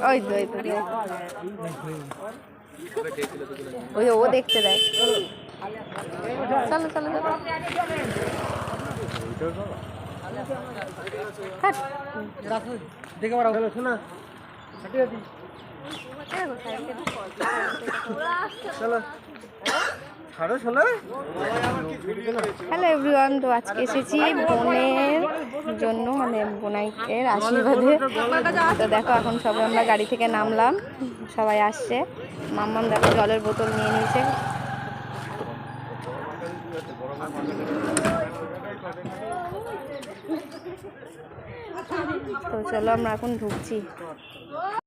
ওই তো ওই ও দেখতে দেয়। চলো চলো চলো। হ্যালো এভরিওয়ান, তো আজকে এসেছি বোনের জন্য, মানে বোনাইয়ের আশীর্বাদে। তো দেখো এখন সবাই আমরা গাড়ি থেকে নামলাম, সবাই আসছে। মাম্মাম দেখো জলের বোতল নিয়ে নিয়েছে। তো চলো আমরা এখন ঢুকছি।